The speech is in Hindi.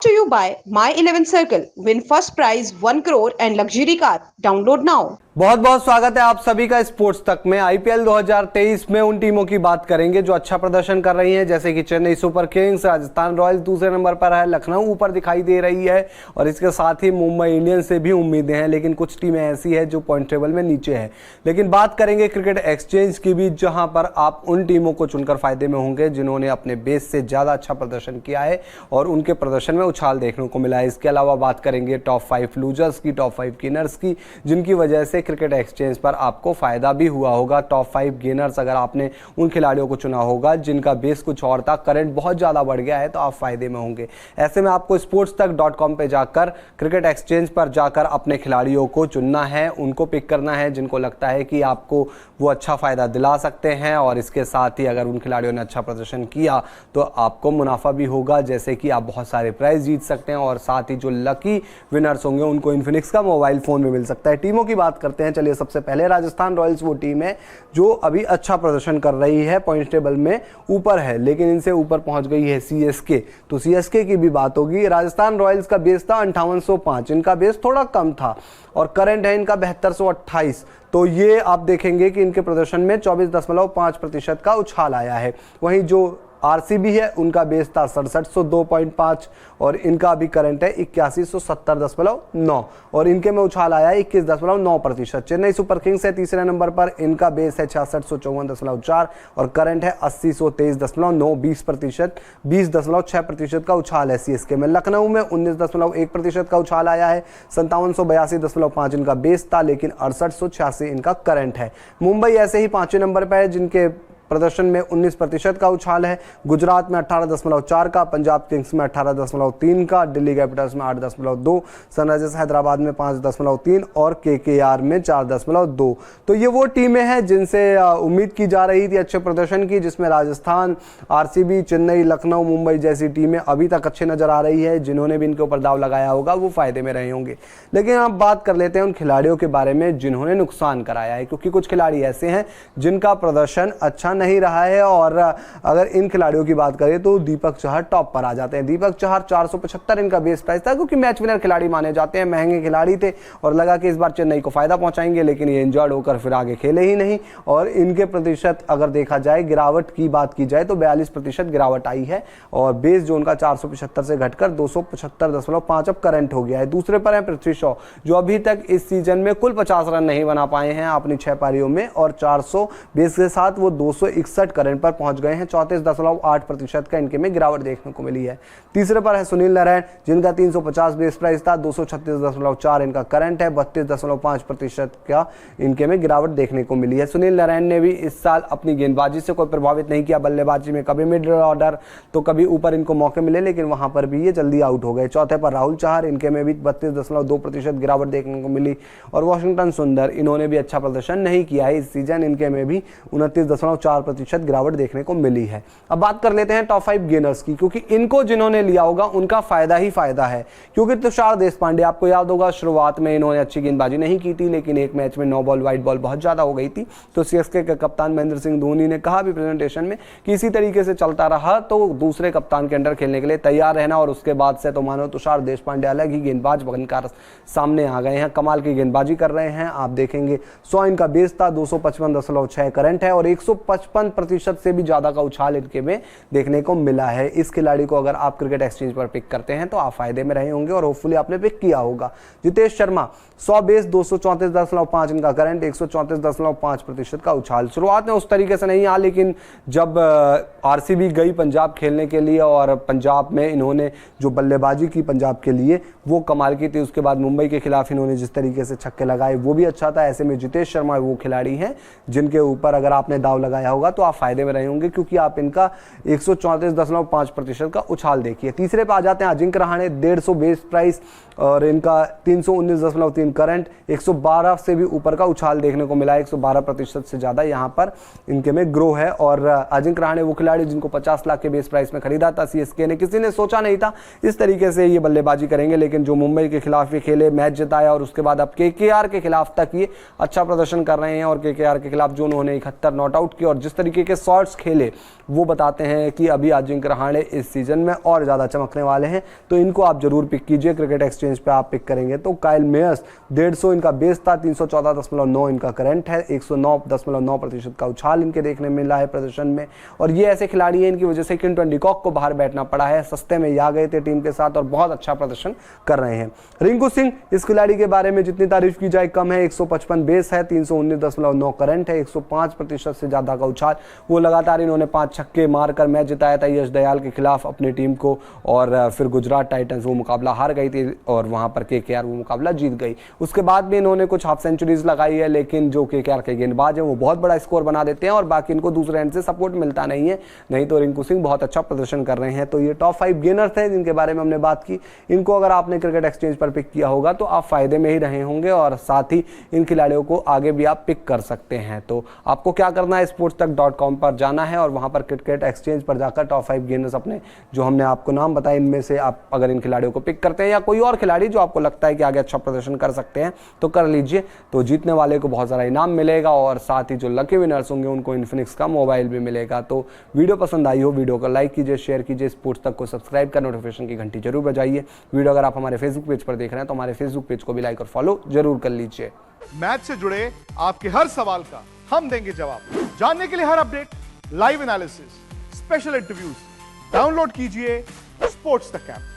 To you by My 11 Circle. Win first prize 1 crore and luxury car. Download now. बहुत बहुत स्वागत है आप सभी का स्पोर्ट्स तक में। आईपीएल 2023 में उन टीमों की बात करेंगे जो अच्छा प्रदर्शन कर रही हैं, जैसे कि Chennai super Kings, Rajasthan Royals दूसरे नंबर पर है, लखनऊ ऊपर दिखाई दे रही है और इसके साथ ही मुंबई इंडियंस से भी उम्मीदें हैं, लेकिन कुछ टीमें ऐसी हैं जो पॉइंट टेबल में नीचे है। लेकिन बात करेंगे क्रिकेट एक्सचेंज की भी, जहां पर आप उन टीमों को चुनकर फायदे में होंगे जिन्होंने अपने बेस से ज़्यादा अच्छा प्रदर्शन किया है और उनके प्रदर्शन में उछाल देखने को मिला है। इसके अलावा बात करेंगे टॉप 5 लूजर्स की, टॉप 5 गेनर्स की, जिनकी वजह से क्रिकेट एक्सचेंज पर आपको फायदा भी हुआ होगा। टॉप 5 गेनर्स अगर आपने उन खिलाड़ियों को चुना होगा जिनका बेस कुछ और था, करंट बहुत ज़्यादा बढ़ गया है, तो आप फायदे में होंगे। ऐसे में आपको sportstक.com पे जाकर क्रिकेट एक्सचेंज पर जाकर अपने खिलाड़ियों को चुनना है, उनको पिक करना है जिनको लगता है कि आपको वो अच्छा फ़ायदा दिला सकते हैं और इसके साथ ही अगर उन खिलाड़ियों ने अच्छा प्रदर्शन किया तो आपको मुनाफा भी होगा, जैसे कि आप बहुत सारे प्राइज जीत सकते हैं और साथ ही जो लकी विनर्स होंगे उनको इन्फिनिक्स का मोबाइल फ़ोन में मिल सकता है। टीमों की बात करते हैं। चलिए, सबसे पहले राजस्थान रॉयल्स वो टीम है जो अभी अच्छा प्रदर्शन कर रही है, पॉइंट टेबल में ऊपर है, लेकिन इनसे ऊपर पहुंच गई है सीएसके। तो सीएसके की भी बात होगी। राजस्थान रॉयल्स का बेस था 5805, इनका बेस थोड़ा कम था और करंट है इनका 7228। तो ये आप देखेंगे कि इनके प्रदर्शन में 24.5% का उछाल आया है। वहीं जो आरसीबी है उनका बेस था 6702.5 और इनका अभी करंट है 8170.9 और इनके में उछाल आया है 21.9%। चेन्नई सुपर किंग्स है तीसरे नंबर पर, इनका बेस है 6654.4 और करंट है 8023.9, 20%, 20.6% का उछाल है सीएसके में। लखनऊ में 19.1% का उछाल आया है, 5782.5 इनका बेस था, लेकिन 6886 इनका करंट है। मुंबई ऐसे ही पांचवें नंबर पर है जिनके प्रदर्शन में 19% का उछाल है। गुजरात में 18.4 का, पंजाब किंग्स में 18.3 का, दिल्ली कैपिटल्स में 8.2, सनराइजर्स हैदराबाद में 5.3 और केकेआर में 4.2। तो ये वो टीमें हैं जिनसे उम्मीद की जा रही थी अच्छे प्रदर्शन की, जिसमें राजस्थान, आरसीबी, चेन्नई, लखनऊ, मुंबई जैसी टीमें अभी तक अच्छे नजर आ रही है। जिन्होंने भी इनके ऊपर दाव लगाया होगा वो फायदे में रहे होंगे। लेकिन आप बात कर लेते हैं उन खिलाड़ियों के बारे में जिन्होंने नुकसान कराया है, क्योंकि कुछ खिलाड़ी ऐसे हैं जिनका प्रदर्शन अच्छा नहीं रहा है। और अगर इन खिलाड़ियों की बात करें तो दीपक चहर टॉप पर आ जाते हैं। दीपक चहर 475 इनका बेस प्राइस था, क्योंकि मैच विनर खिलाड़ी माने जाते हैं, महंगे खिलाड़ी थे और लगा कि इस बार चेन्नई को फायदा पहुंचाएंगे, लेकिन ये इंजर्ड होकर फिर आगे खेले ही नहीं। और इनके प्रतिशत अगर देखा जाए, गिरावट की बात की जाए तो 42% गिरावट आई है और बेस जो उनका 475 से घटकर 275.5 अब करंट हो गया है। दूसरे पर है पृथ्वी शॉ, जो अभी तक इस सीजन में कुल 50 रन नहीं बना पाए हैं अपनी 6 पारियों में और 400 बेस के साथ वो 261 करंट पर पहुंच गए हैं। 34.8% का इनके में गिरावट देखने को मिली है। तीसरे पर है सुनील नारायण, जिनका 350 बेस प्राइस था, 236.4 इनका करंट है, 32.5% का इनके में गिरावट देखने को मिली है। सुनील नारायण ने भी इस साल अपनी गेंदबाजी से कोई प्रभावित नहीं किया, बल्लेबाजी में कभी मिडिल ऑर्डर तो कभी ऊपर इनको मौके मिले, लेकिन वहां पर भी ये जल्दी आउट हो गए। चौथे पर राहुल चहर, इनके में भी 32.2% गिरावट देखने को मिली और वॉशिंगटन सुंदर, इन्होंने भी अच्छा प्रदर्शन नहीं किया है इस सीजन, इनके में भी 29.4% गिरावट देखने को मिली है। अब बात कर लेते हैं टॉप 5 गेनर्स की, क्योंकि इनको जिन्होंने लिया होगा उनका फायदा ही फायदा है। क्योंकि तुषार देशपांडे, आपको याद होगा शुरुआत में इन्होंने अच्छी गेंदबाजी नहीं की थी, लेकिन एक मैच में 9 बॉल वाइड बॉल बहुत ज्यादा हो गई थी, तो सीएसके के कप्तान महेंद्र सिंह धोनी ने कहा भी प्रेजेंटेशन में कि इसी तरीके से चलता रहा तो दूसरे कप्तान के अंडर खेलने के लिए तैयार रहना। और उसके बाद से तो मानो तुषार देशपांडे अलग ही गेंदबाज बनकर सामने आ गए हैं, कमाल की गेंदबाजी कर रहे हैं। आप देखेंगे 100 इनका बेस था, 255.6 करंट है और 155% से भी ज्यादा का उछाल इनके में देखने को मिला है। इस खिलाड़ी को अगर आप क्रिकेट एक्सचेंज पर पिक करते हैं तो आप फायदे में रहे होंगे और होपफुली आपने पिक किया होगा। जितेश शर्मा 100 बेस, 234.5 इनका करंट, 134.5% का उछाल। शुरुआत में उस तरीके से नहीं आया, लेकिन जब आरसीबी गई पंजाब खेलने के लिए और पंजाब में इन्होंने जो बल्लेबाजी की पंजाब के लिए वो कमाल की थी। उसके बाद मुंबई के खिलाफ इन्होंने जिस तरीके से छक्के लगाए वो भी अच्छा था। ऐसे में जितेश शर्मा वो खिलाड़ी हैं जिनके ऊपर अगर आपने दाव लगाया होगा तो आप फायदे में रहे होंगे, क्योंकि आप इनका 134.5% का उछाल देखिए। तीसरे पे आ जाते हैं अजिंक्य रहाणे, 150 बेस प्राइस और इनका 319.3 करंट, 112 से भी ऊपर का उछाल देखने को मिला है, 112% से ज्यादा यहाँ पर इनके में ग्रो है। और अजिंक्य रहाणे वो खिलाड़ी जिनको 50 लाख के बेस प्राइस में खरीदा था सीएसके ने, किसी ने सोचा नहीं था इस तरीके से ये बल्लेबाजी करेंगे, लेकिन जो मुंबई के खिलाफ ये खेले, मैच जिताया और उसके बाद अब केकेआर के खिलाफ तक ये अच्छा प्रदर्शन कर रहे हैं। और केकेआर के खिलाफ जो उन्होंने 71 नॉट आउट किया और जिस तरीके के शॉट्स खेले वो बताते हैं कि अभी अजिंक्य रहाणे इस सीजन में और ज़्यादा चमकने वाले हैं। तो इनको आप जरूर पिक कीजिए। क्रिकेट एक्सचेंज पे आप पिक करेंगे तो काइल मेयर्स 150 इनका बेस था, 314.9 इनका करंट है, 109.9% का उछाल इनके देखने मिला है प्रदर्शन में। और ये ऐसे खिलाड़ी हैं इनकी वजह से क्विंटन डिकॉक को बाहर बैठना पड़ा है, सस्ते में ये आ गए थे टीम के साथ और बहुत अच्छा प्रदर्शन कर रहे हैं। रिंकू सिंह, इस खिलाड़ी के बारे में जितनी तारीफ की जाए कम है। 155 बेस है, 319.9 करंट है, 105% से ज्यादा का उछाल। वो लगातार इन्होंने 5 छक्के मारकर मैच जिताया था यश दयाल के खिलाफ अपनी टीम को, और फिर गुजरात टाइटंस वो मुकाबला हार गई थी और वहां पर केकेआर वो मुकाबला जीत गई। उसके बाद भी इन्होंने कुछ हाफ सेंचुरीज लगाई है, लेकिन जो केकेआर के गेंदबाज हैं वो बहुत बड़ा स्कोर बना देते हैं और बाकी इनको दूसरे एंड से सपोर्ट मिलता नहीं है। नहीं तो रिंकू सिंह बहुत अच्छा प्रदर्शन कर रहे हैं। तो ये टॉप 5 गेनर थे जिनके बारे में हमने बात की। इनको अगर आपने क्रिकेट एक्सचेंज पर पिक किया होगा तो आप फायदे में ही रहे होंगे और साथ ही इन खिलाड़ियों को आगे भी आप पिक कर सकते हैं। तो आपको क्या करना है, sportstuck.com पर जाना है और वहां पर क्रिकेट एक्सचेंज पर जाकर टॉप 5 गेनर्स अपने जो हमने आपको नाम बताए इनमें से आप अगर इन खिलाड़ियों को पिक करते हैं या कोई और खिलाड़ी जो आपको लगता है कि आगे अच्छा प्रदर्शन कर सकते हैं तो कर लीजिए। तो जीतने वाले को बहुत सारा इनाम मिलेगा और साथ ही जो लकी विनर्स होंगे उनको इन्फिनिक्स का मोबाइल भी मिलेगा। तो वीडियो पसंद आई हो वीडियो को लाइक कीजिए, शेयर कीजिए, स्पोर्ट्स तक को सब्सक्राइब कर नोटिफिकेशन की घंटी जरूर बजाइए। वीडियो अगर आप हमारे फेसबुक पेज पर देख रहे हैं तो हमारे फेसबुक पेज को भी लाइक और फॉलो जरूर कर लीजिए। मैच से जुड़े आपके हर सवाल का हम देंगे जवाब। जानने के लिए हर update, live analysis, special interviews, download कीजिए स्पोर्ट्स तक ऐप।